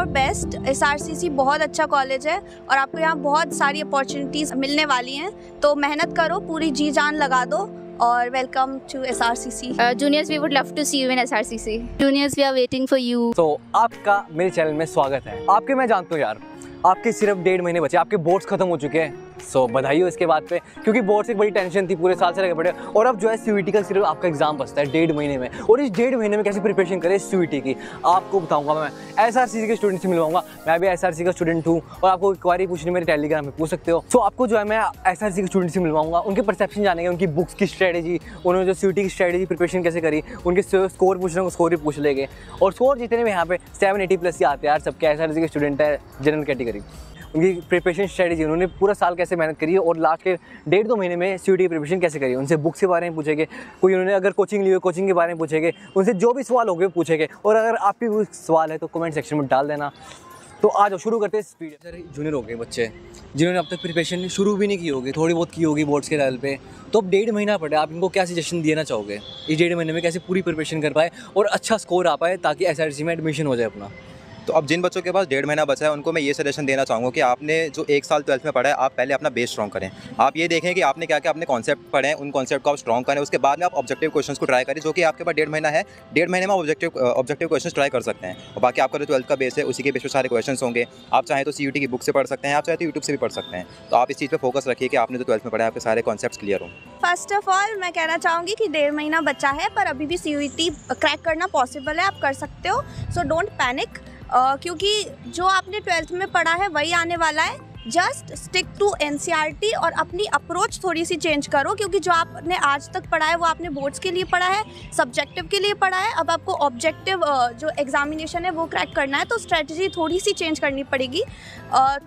Your best. SRCC बहुत अच्छा college है और आपको यहाँ बहुत सारी अपॉर्चुनिटीज़ मिलने वाली हैं, तो मेहनत करो, पूरी जी जान लगा दो और welcome to SRCC। Juniors, we would love to see you in SRCC. Juniors, we are waiting for you. तो आपका मेरे चैनल में स्वागत है। आपके मैं जानता हूँ यार, आपके सिर्फ 1.5 महीने बचे, आपके बोर्ड्स खत्म हो चुके हैं। सो बधाई हो इसके बाद पे, क्योंकि बोर्ड से एक बड़ी टेंशन थी, पूरे साल से लगे पड़े। और अब जो है CUET का सिर्फ आपका एग्जाम बचता है 1.5 महीने में, और इस 1.5 महीने में कैसे प्रिपरेशन करें CUET की आपको बताऊंगा मैं। SRCC के स्टूडेंट से मिलवाऊंगा, मैं भी SRCC का स्टूडेंट हूँ और आपको क्वारी पूछनी मेरे टेलीग्राम में पूछ सकते हो। सो आपको जो है मैं SRCC के स्टूडेंट से मिलवाऊंगा, उनके परसेप्शन जानेंगे, उनकी बुक्स की स्ट्रेटेजी, उन्होंने जो CUET की स्ट्रेटेजी प्रिपरेशन कैसे करी, उनके स्कोर पूछ रहे हैं, स्कोर भी पूछ लेंगे। और स्कोर जितने भी यहाँ पे 780+ ही आते हैं यार, सबके SRCC के स्टूडेंट है जनरल कैटेगरी। उनकी प्रिपरेशन स्ट्रेटजी, उन्होंने पूरा साल कैसे मेहनत करी है और लास्ट के 1.5-2 महीने में CUET की प्रिपरेशन कैसे करी, उनसे बुक्स के बारे में पूछेंगे, कोई उन्होंने अगर कोचिंग ली हो कोचिंग के बारे में पूछेंगे, उनसे जो भी सवाल हो गए पूछेंगे। और अगर आपके भी सवाल है तो कमेंट सेक्शन में डाल देना। तो आज शुरू करते हैं स्पीड। सर जूनियर हो गए बच्चे जिन्होंने अब तक प्रिपरेशन शुरू भी नहीं की होगी, थोड़ी बहुत की होगी बोर्ड्स के लेवल पे, तो अब 1.5 महीना पड़े, आप इनको क्या सजेशन देना चाहोगे इस 1.5 महीने में कैसे पूरी प्रिपरेशन कर पाए और अच्छा स्कोर आ पाए ताकि SRCC में एडमिशन हो जाए अपना? तो अब जिन बच्चों के पास 1.5 महीना बचा है उनको मैं ये सजेशन देना चाहूँगा कि आपने जो 1 साल 12th में पढ़ा है, आप पहले अपना बेस स्ट्रॉन्ग करें। आप ये देखें कि आपने क्या क्या अपने कॉन्सेप्ट पढ़े हैं, उन कॉन्सेप्ट को आप स्ट्रॉन्ग करें। उसके बाद में आप ऑब्जेक्टिव क्वेश्चंस को ट्राई करें, जो कि आपके पास 1.5 महीना है। 1.5 महीने में ऑब्जेक्टिव क्वेश्चंस ट्राई कर सकते हैं। और बाकी आपका जो 12th का बेस है उसी के बेस पर सारे क्वेश्चन होंगे। आप चाहें तो CUET की बुक से पढ़ सकते हैं, आप चाहें तो यूट्यूब से भी पढ़ सकते हैं। तो आप इस चीज़ पर फोकस रखिए कि आपने जो 12th में पढ़ा है आपके सारे कॉन्सेप्ट क्लियर हों। फर्स्ट ऑफ ऑल मैं कहना चाहूँगी कि 1.5 महीना बचा है, पर अभी भी CUET क्रैक करना पॉसिबल है, आप कर सकते हो। सो डोंट पैनिक, क्योंकि जो आपने 12th में पढ़ा है वही आने वाला है। जस्ट स्टिक टू NCERT और अपनी अप्रोच थोड़ी सी चेंज करो, क्योंकि जो आपने आज तक पढ़ा है वो आपने बोर्ड्स के लिए पढ़ा है, सब्जेक्टिव के लिए पढ़ा है। अब आपको ऑब्जेक्टिव जो एग्जामिनेशन है वो क्रैक करना है, तो स्ट्रेटजी थोड़ी सी चेंज करनी पड़ेगी।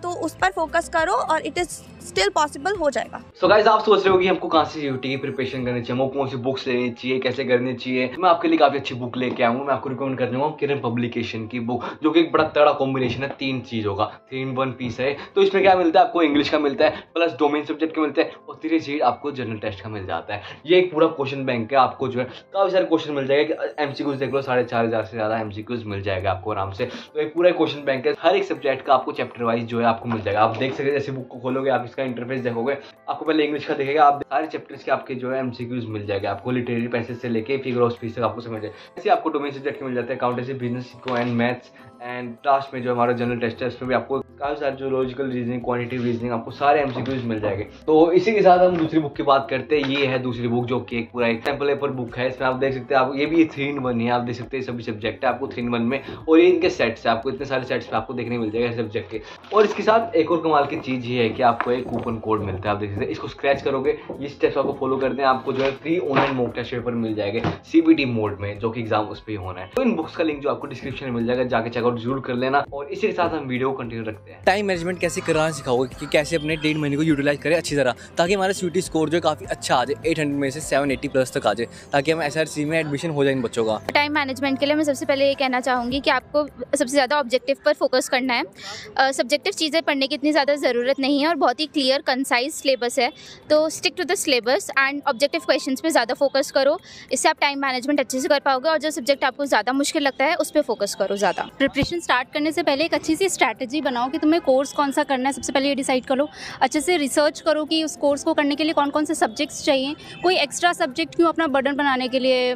तो उस पर फोकस करो और इट इज़ स्टिल पॉसिबल, हो जाएगा। सो गाइस, आप सोच रहे हो कि हमको कहाँ से CUET की प्रिपरेशन करनी चाहिए, हमको कौन सी बुक्स लेनी चाहिए, कैसे करनी चाहिए। मैं आपके लिए काफ़ी अच्छी बुक लेके आऊँ। मैं आपको रिकमेंड कर दूँगा किरण पब्लिकेशन की बुक, जो कि एक बड़ा तगड़ा कॉम्बिनेशन है, 3 चीज़ों का 3-in-1 पीस है। तो इसमें क्या मिलता है आपको, इंग्लिश का मिलता है, प्लस डोमेन सब्जेक्ट का मिलता है, और 3 चीज आपको जनरल टेस्ट का मिल जाता है। ये एक पूरा क्वेश्चन बैंक है, आपको जो है काफ़ी सारे क्वेश्चन मिल जाएगा। MCQs देख लो, 4500 से ज़्यादा MCQs मिल जाएगा आपको आराम से। तो एक पूरा क्वेश्चन बैंक है, हर एक सब्जेक्ट का आपको चैप्टर वाइज जो है आपको मिल जाएगा। आप देख सकते हैं, जैसे बुक को खोलोगे आप इसका इंटरफेस देखोगे, आपको पहले इंग्लिश का दिखेगा, आप सारे चैप्टर्स के आपके जो है MCQs मिल जाएगा आपको, लिटरेरी पैसेज से लेके फिगर ऑफ स्पीच तक आपको समझ जाए। ऐसे आपको डोमेन सब्जेक्ट के मिल जाते हैं, accountancy, business eco and maths. And last में जो हमारा जनरल टेस्ट है उसमें भी आपको काफ़ी सारे जो लॉजिकल रीजनिंग, क्वांटिटेटिव रीजनिंग, आपको सारे MCQs मिल जाएंगे। तो इसी के साथ हम दूसरी बुक की बात करते हैं। ये है दूसरी बुक, जो कि एक पूरा एक सैम्पल पेपर बुक है। इसमें आप देख सकते हैं, आप ये भी 3-in-1 है, आप देख सकते हैं सभी सब्जेक्ट है आपको 3-in-1 में, और ये इनके सेट्स है, आपको इतने सारे सेट्स पे आपको देखने मिल जाएगा सब्जेक्ट के। और इसके साथ एक और कमाल की चीज़ ये है कि आपको एक कूपन कोड मिलता है, आप देख सकते हैं। इसको स्क्रैच करोगे, ये स्टेप्स आपको फॉलो करते हैं, आपको जो है free online mock test paper मिल जाएगा CBT मोड में, जो कि एग्जाम उस पर ही होना है। तो इन बुक्स का लिंक जो आपको डिस्क्रिप्शन में मिल जाएगा, जाके चेकआउट जरूर कर लेना। और इसी के साथ हम वीडियो को कंटिन्यू रखते हैं। टाइम मैनेजमेंट कैसे कराना सिखाओगे कि कैसे अपने 1.5 महीने को यूटिलाइज करें अच्छी तरह, ताकि हमारा CUET स्कोर जो काफ़ी अच्छा आ जाए, 800 में से 780+ तक आ जाए, ताकि हम SRCC में एडमिशन हो जाए इन बच्चों का। टाइम मैनेजमेंट के लिए मैं सबसे पहले ये कहना चाहूँगी कि आपको सबसे ज़्यादा ऑब्जेक्टिव पर फोकस करना है। सब्जेक्टिव चीज़ें पढ़ने की इतनी ज़्यादा ज़रूरत नहीं है और बहुत ही क्लियर कंसाइज सिलेबस है, तो stick to the syllabus and objective questions पे ज़्यादा फोकस करो। इससे आप टाइम मैनेजमेंट अच्छे से कर पाओगे, और जो सब्जेक्ट आपको ज़्यादा मुश्किल लगता है उस पर फोकस करो ज़्यादा। प्रिपरेशन स्टार्ट करने से पहले एक अच्छी सी स्ट्रैटेजी बनाओ कि तुम्हें कोर्स कौन सा करना है। सबसे पहले ये डिसाइड करो, अच्छे से रिसर्च करो कि उस कोर्स को करने के लिए कौन कौन से सब्जेक्ट्स चाहिए। कोई एक्स्ट्रा सब्जेक्ट क्यों अपना बर्डन बनाने के लिए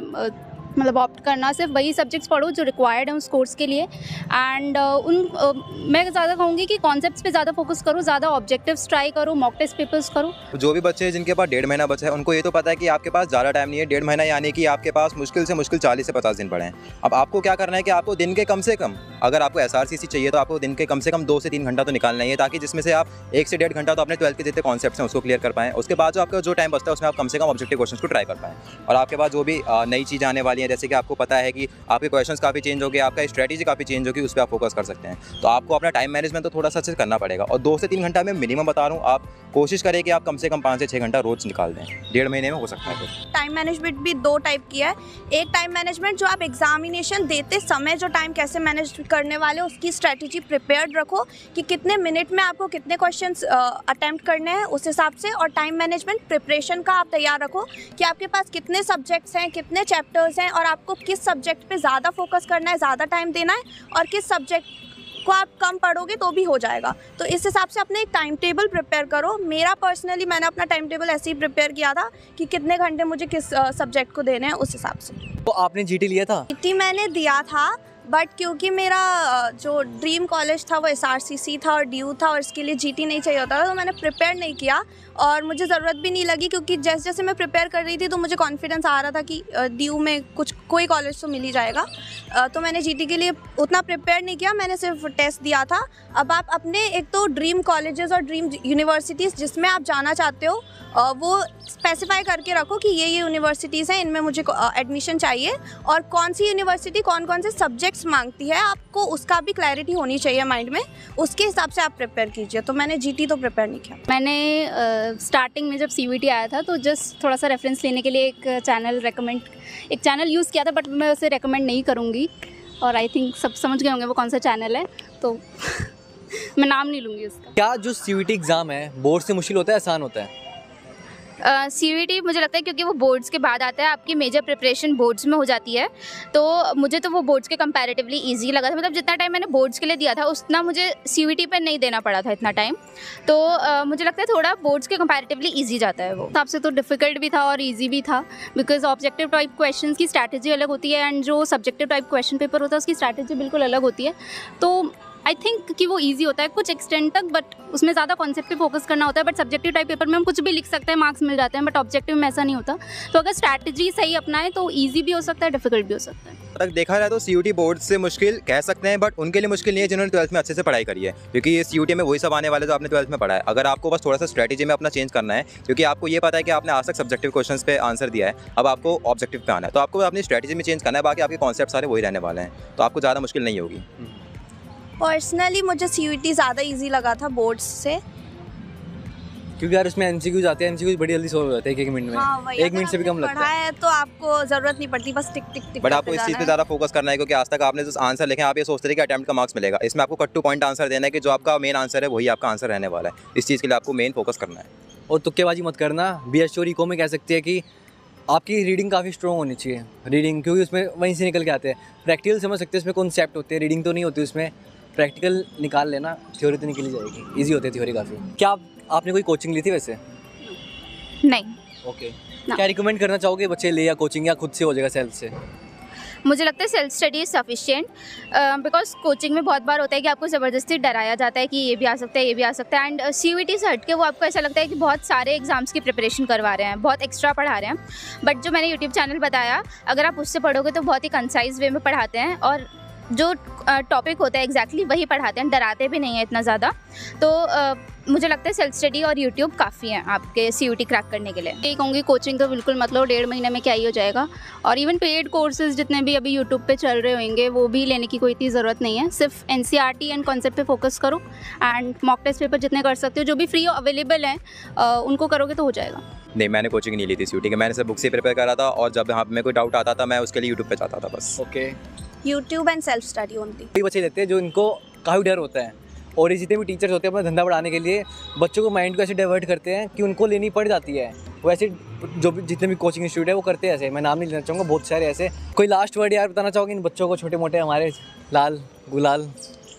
मतलब ऑप्ट करना, सिर्फ वही सब्जेक्ट्स पढ़ो जो रिक्वायर्ड है उस कोर्स के लिए। एंड मैं ज़्यादा कहूँगी कि कॉन्सेप्ट्स पे ज़्यादा फोकस करो, ज़्यादा ऑब्जेक्टिव्स ट्राई करो, मॉक टेस्ट पेपर्स करो। जो भी बच्चे हैं जिनके पास 1.5 महीना बचा है, उनको ये तो पता है कि आपके पास ज़्यादा टाइम नहीं है। 1.5 महीना यानी कि आपके पास मुश्किल से मुश्किल 40 से 50 दिन पड़े हैं। अब आपको क्या करना है कि आपको दिन के कम से कम, अगर आपको SRCC चाहिए तो आपको दिन के कम से कम 2 से 3 घंटा तो निकालना ही है, ताकि जिसमें से आप 1 से 1.5 घंटा तो अपने 12th के जितने कॉन्सेप्ट्स हैं उसको क्लियर कर पाएँ। उसके बाद जो आपका जो टाइम बचता है उसमें आप कम से कम ऑब्जेक्टिव क्वेश्चन को ट्राई कर पाएँ। और आपके पास जो भी नई चीज़ आने वाली है, जैसे कि आपको पता है कि आपके क्वेश्चंस काफ़ी चेंज हो गए, आपका स्ट्रेटजी काफ़ी चेंज होगी, उस पर आप फोकस कर सकते हैं। तो आपको अपना टाइम मैनेजमेंट तो थोड़ा सा अच्छे से करना पड़ेगा। और 2 से 3 घंटा में मिनिमम बता रहा हूँ, आप कोशिश करें कि आप कम से कम 5 से 6 घंटा रोज निकाल दें। 1.5 महीने में हो सकता है। टाइम मैनेजमेंट भी 2 टाइप की है। एक टाइम मैनेजमेंट जो आप एग्जामिनेशन देते समय जो टाइम कैसे मैनेज करने वाले हो, उसकी स्ट्रेटजी प्रिपेयर्ड रखो कि कितने मिनट में आपको कितने क्वेश्चंस अटेम्प्ट करने हैं उस हिसाब से। और टाइम मैनेजमेंट प्रिपरेशन का आप तैयार रखो कि आपके पास कितने सब्जेक्ट्स हैं, कितने चैप्टर्स हैं, और आपको किस सब्जेक्ट पे ज़्यादा फोकस करना है, ज़्यादा टाइम देना है, और किस सब्जेक्ट को आप कम पढ़ोगे तो भी हो जाएगा। तो इस हिसाब से अपने एक टाइम टेबल प्रिपेयर करो। मेरा पर्सनली मैंने अपना टाइम टेबल ऐसे ही प्रिपेयर किया था कि कितने घंटे मुझे किस सब्जेक्ट को देने हैं, उस हिसाब से। तो आपने जीटी लिया था? जीटी मैंने दिया था, बट क्योंकि मेरा जो ड्रीम कॉलेज था वो SRCC था और DU था और इसके लिए GT नहीं चाहिए होता था, तो मैंने प्रिपेयर नहीं किया और मुझे ज़रूरत भी नहीं लगी, क्योंकि जैसे जैसे मैं प्रिपेयर कर रही थी तो मुझे कॉन्फिडेंस आ रहा था कि DU में कोई कॉलेज तो मिल ही जाएगा। तो मैंने GT के लिए उतना प्रिपेयर नहीं किया, मैंने सिर्फ टेस्ट दिया था। अब आप अपने एक तो ड्रीम कॉलेजेस और ड्रीम यूनिवर्सिटीज़ जिसमें आप जाना चाहते हो वो स्पेसिफाई करके रखो कि ये यूनिवर्सिटीज़ हैं, इनमें मुझे एडमिशन चाहिए, और कौन सी यूनिवर्सिटी कौन कौन से सब्जेक्ट्स मांगती है आपको उसका भी क्लैरिटी होनी चाहिए माइंड में, उसके हिसाब से आप प्रिपेयर कीजिए। तो मैंने GT तो प्रिपेयर नहीं किया। मैंने स्टार्टिंग में जब CVT आया था तो जस्ट थोड़ा सा रेफरेंस लेने के लिए एक चैनल यूज़ किया था, बट मैं उसे रेकमेंड नहीं करूँगी और आई थिंक सब समझ गए होंगे वो कौन सा चैनल है, तो मैं नाम नहीं लूँगी उसका। क्या जो CVT एग्ज़ाम है बोर्ड से मुश्किल होता है, आसान होता है? CVT मुझे लगता है क्योंकि वो बोर्ड्स के बाद आता है, आपकी मेजर प्रिपरेशन बोर्ड्स में हो जाती है, तो मुझे तो वो बोर्ड्स के कंपैरेटिवली इजी लगा था। मतलब जितना टाइम मैंने बोर्ड्स के लिए दिया था उतना मुझे CVT पे नहीं देना पड़ा था इतना टाइम, तो मुझे लगता है थोड़ा बोर्ड्स के कंपैरेटिवली इजी जाता है वो। हिसाब से तो डिफ़िकल्ट भी था और इजी भी था, बिकॉज ऑब्जेक्टिव टाइप क्वेश्चंस की स्ट्रैटेजी अलग होती है एंड जो सब्जेक्टिव टाइप क्वेश्चन पेपर होता है उसकी स्ट्रैटेजी बिल्कुल अलग होती है। तो आई थिंक कि वो इजी होता है कुछ एक्सटेंड तक, बट उसमें ज़्यादा कॉन्सेप्ट पे फोकस करना होता है। बट सब्जेक्टिव टाइप पेपर में हम कुछ भी लिख सकते हैं, मार्क्स मिल जाते हैं, बट ऑब्जेक्टिव में ऐसा नहीं होता। तो अगर स्ट्रैटेजी सही अपनाएं तो ईजी भी हो सकता है, डिफिकल्ट भी हो सकता है। तक देखा जाए तो CUT बोर्ड से मुश्किल कह सकते हैं, बट उनके लिए मुश्किल नहीं है जिन्होंने 12th में अच्छे से पढ़ाई करी है, क्योंकि ये CUT में वही सब आने वाले जो आपने 12th में पढ़ा है। अगर आपको बस थोड़ा सा स्ट्रैटेजी में अपना चेंज करना है, क्योंकि आपको ये पता है कि आपने आज तक सब्जेक्टिव क्वेश्चंस पे आंसर दिया है, अब आपको ऑब्जेक्टिव पे आना है, तो आपको अपनी स्ट्रैटेजी में चेंज करना है, बाकी आपके कॉन्सेप्ट सारे वही रहने वाले हैं, तो आपको ज़्यादा मुश्किल नहीं होगी। पर्सनली मुझे CUT ज़्यादा इजी लगा था बोर्ड्स से, क्योंकि यार उसमें MCQs आते हैं, MCQs बड़ी जल्दी सॉल्व हो जाते हैं एक मिनट में। हाँ, 1 मिनट से भी कम लगता है। तो आपको ज़रूरत नहीं पड़ती, बस टिक टिक टिक। बट आपको इस चीज़ पे ज़्यादा फोकस करना है, क्योंकि आज तक आपने जो आंसर लिखे आप ये सोचते थे कि अटेम्प्ट का मार्क्स मिलेगा, इसमें आपको कट टू पॉइंट आंसर देना है कि जो आपका मेन आंसर है वही आपका आंसर रहने वाला है। इस चीज़ के लिए आपको मेन फोकस करना है और तुक्केबाजी मत करना। BS इको में कह सकते हैं कि आपकी रीडिंग काफ़ी स्ट्रॉन्ग होनी चाहिए, रीडिंग, क्योंकि उसमें वहीं से निकल के आते हैं। प्रैक्टिकल समझ सकते हैं, उसमें कॉन्सेप्ट होते हैं, रीडिंग तो नहीं होती उसमें, प्रैक्टिकल निकाल लेना, थ्योरी तो निकल जाएगी, ईजी होती है थ्योरी काफ़ी। क्या आपने कोई कोचिंग ली थी वैसे? नहीं। ओके। क्या रिकमेंड करना चाहोगे बच्चे ले या कोचिंग, या खुद से हो जाएगा सेल्फ से? मुझे लगता है self study is sufficient, because coaching में बहुत बार होता है कि आपको ज़बरदस्ती डराया जाता है कि ये भी आ सकता है, ये भी आ सकता है, एंड CUT से हट के वो आपको ऐसा लगता है कि बहुत सारे एग्जाम्स की प्रिपरेशन करवा रहे हैं, बहुत एक्स्ट्रा पढ़ा रहे हैं। बट जो मैंने यूट्यूब चैनल बताया, अगर आप उससे पढ़ोगे तो बहुत ही कंसाइज वे में पढ़ाते हैं और जो टॉपिक होता है एग्जैक्टली वही पढ़ाते हैं, डराते भी नहीं है इतना ज़्यादा। तो मुझे लगता है सेल्फ स्टडी और यूट्यूब काफ़ी हैं आपके CUT क्रैक करने के लिए। यही कहूँगी कोचिंग तो बिल्कुल मतलब 1.5 महीने में क्या ही हो जाएगा, और इवन पेड कोर्सेज जितने भी अभी यूट्यूब पे चल रहे होंगे वो भी लेने की कोई इतनी ज़रूरत नहीं है। सिर्फ NCERT एंड कॉन्सेप्ट पे फोकस करो एंड मॉक टेस्ट पेपर जितने कर सकते हो जो भी फ्री अवेलेबल हैं उनको करोगे तो हो जाएगा। नहीं, मैंने कोचिंग नहीं ली थी CUT की, मैंने सिर्फ बुक से प्रिपेयर करा था, और जब यहाँ पे मेरे को डाउट आता था मैं उसके लिए यूट्यूब पे जाता था बस। Okay. YouTube and self study only. कई बच्चे रहते हैं जो इनको काफ़ी डर होता है, और ये जितने भी टीचर्स होते हैं अपना धंधा बढ़ाने के लिए बच्चों को माइंड को ऐसे डाइवर्ट करते हैं कि उनको लेनी पड़ जाती है। वो ऐसे जो भी जितने भी कोचिंग इंस्टीट्यूट है वो करते हैं ऐसे, मैं नाम नहीं लेना चाहूँगा, बहुत सारे ऐसे। कोई लास्ट वर्ड यार बताना चाहोगे इन बच्चों को, छोटे मोटे हमारे लाल गुलाल?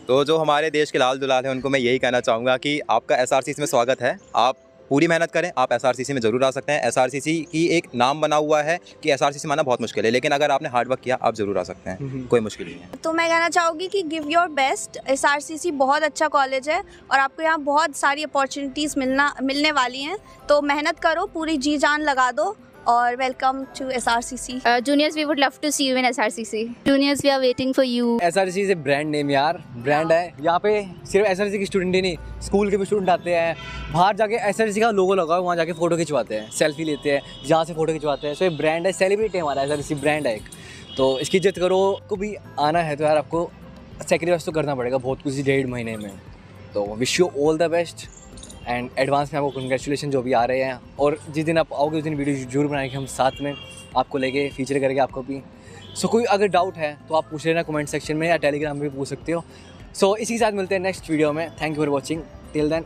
तो जो हमारे देश के लाल दुलाल हैं उनको मैं यही कहना चाहूँगा कि आपका SRCC में स्वागत है, आप पूरी मेहनत करें, आप SRCC में ज़रूर आ सकते हैं। SRCC की एक नाम बना हुआ है कि SRCC माना बहुत मुश्किल है, लेकिन अगर आपने हार्ड वर्क किया आप ज़रूर आ सकते हैं, कोई मुश्किल नहीं है। तो मैं कहना चाहूँगी कि गिव योर बेस्ट। SRCC बहुत अच्छा कॉलेज है और आपको यहाँ बहुत सारी अपॉर्चुनिटीज़ मिलने वाली हैं, तो मेहनत करो, पूरी जी जान लगा दो, और welcome to SRCC। Juniors we would love to see you in SRCC। Juniors we are waiting for you. SRCC is a brand name यार, ब्रांड है। यहाँ पे सिर्फ SRCC के स्टूडेंट ही नहीं, स्कूल के भी स्टूडेंट आते हैं, बाहर जाके SRCC का लोगो लगा वहाँ जाके फ़ोटो खिंचवाते हैं, सेल्फी लेते हैं, जहाँ से फ़ोटो खिंचवाते हैं। सो ये ब्रांड है, सेलिब्रिटी है हमारा SRCC ब्रांड है एक, तो इसकी इज्जत करो। को भी आना है तो यार आपको सेक्रीफाइस तो करना पड़ेगा बहुत कुछ 1.5 महीने में। तो wish you all the best and advance में आपको कंग्रेचुलेशन जो भी आ रहे हैं, और जिस दिन आप आओगे उस दिन वीडियो जरूर बनाएंगे हम साथ में, आपको लेके फीचर करेंगे आपको भी। सो कोई अगर डाउट है तो आप पूछ लेना कमेंट सेक्शन में, या टेलीग्राम में भी पूछ सकते हो। सो इसी के साथ मिलते हैं नेक्स्ट वीडियो में। Thank you for watching, till then